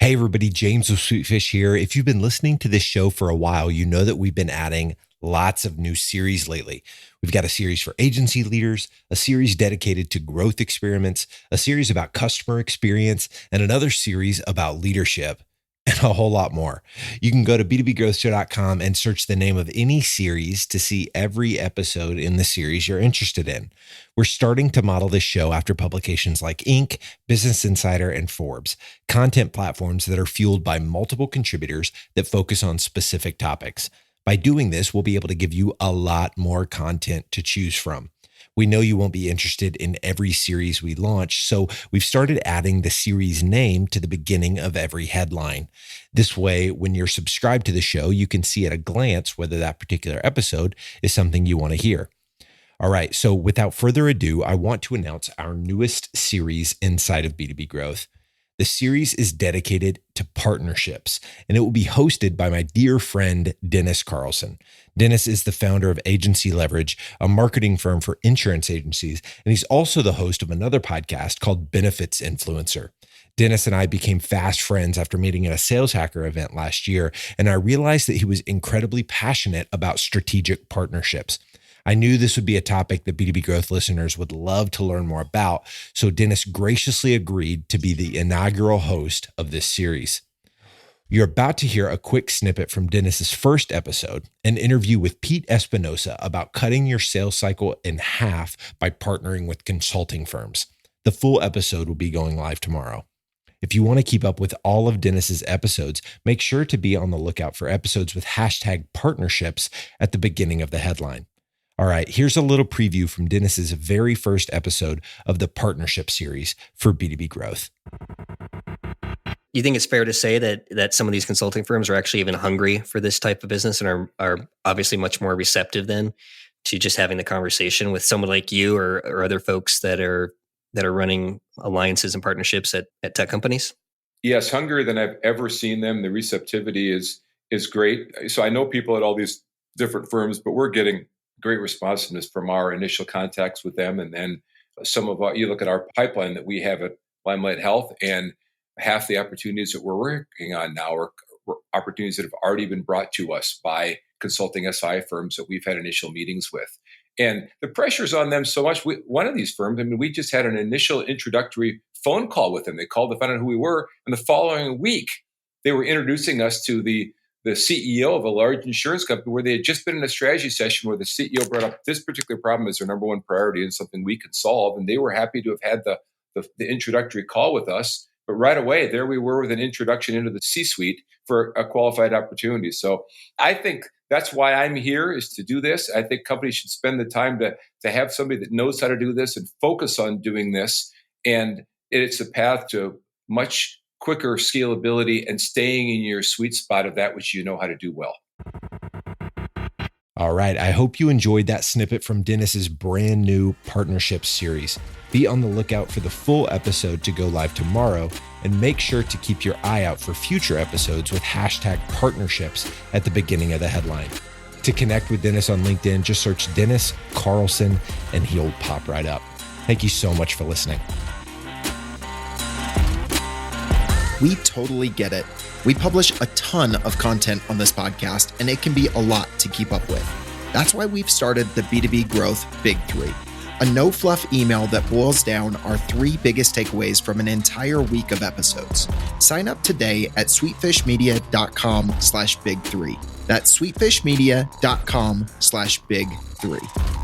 Hey everybody, James with Sweetfish here. If you've been listening to this show for a while, you know that we've been adding lots of new series lately. We've got a series for agency leaders, a series dedicated to growth experiments, a series about customer experience, and another series about leadership, and a whole lot more. You can go to b2bgrowthshow.com and search the name of any series to see every episode in the series you're interested in. We're starting to model this show after publications like Inc., Business Insider, and Forbes, content platforms that are fueled by multiple contributors that focus on specific topics. By doing this, we'll be able to give you a lot more content to choose from. We know you won't be interested in every series we launch, so we've started adding the series name to the beginning of every headline. This way, when you're subscribed to the show, you can see at a glance whether that particular episode is something you want to hear. All right, so without further ado, I want to announce our newest series inside of B2B Growth. The series is dedicated to partnerships, and it will be hosted by my dear friend, Dennis Carlson. Dennis is the founder of Agency Leverage, a marketing firm for insurance agencies, and he's also the host of another podcast called Benefits Influencer. Dennis and I became fast friends after meeting at a Sales Hacker event last year, and I realized that he was incredibly passionate about strategic partnerships. I knew this would be a topic that B2B Growth listeners would love to learn more about, so Dennis graciously agreed to be the inaugural host of this series. You're about to hear a quick snippet from Dennis's first episode, an interview with Pete Espinosa about cutting your sales cycle in half by partnering with consulting firms. The full episode will be going live tomorrow. If you want to keep up with all of Dennis's episodes, make sure to be on the lookout for episodes with hashtag partnerships at the beginning of the headline. All right, here's a little preview from Dennis's very first episode of the partnership series for B2B Growth. You think it's fair to say that some of these consulting firms are actually even hungry for this type of business and are obviously much more receptive then to just having the conversation with someone like you or other folks that are running alliances and partnerships at tech companies? Yes, hungrier than I've ever seen them. The receptivity is great. So I know people at all these different firms, but we're getting great responsiveness from our initial contacts with them. And then you look at our pipeline that we have at Limelight Health, and half the opportunities that we're working on now are opportunities that have already been brought to us by consulting SI firms that we've had initial meetings with. And the pressure's on them so much. One of these firms, we just had an initial introductory phone call with them. They called to find out who we were. And the following week, they were introducing us to the CEO of a large insurance company where they had just been in a strategy session where the CEO brought up this particular problem as their number one priority and something we could solve. And they were happy to have had the introductory call with us. But right away, there we were with an introduction into the C-suite for a qualified opportunity. So I think that's why I'm here, is to do this. I think companies should spend the time to have somebody that knows how to do this and focus on doing this. And it's a path to much quicker scalability and staying in your sweet spot of that which you know how to do well. All right, I hope you enjoyed that snippet from Dennis's brand new partnership series. Be on the lookout for the full episode to go live tomorrow, and make sure to keep your eye out for future episodes with hashtag partnerships at the beginning of the headline. To connect with Dennis on LinkedIn, just search Dennis Carlson and he'll pop right up. Thank you so much for listening. We totally get it. We publish a ton of content on this podcast, and it can be a lot to keep up with. That's why we've started the B2B Growth Big Three, a no-fluff email that boils down our 3 biggest takeaways from an entire week of episodes. Sign up today at sweetfishmedia.com/big3. That's sweetfishmedia.com/big3.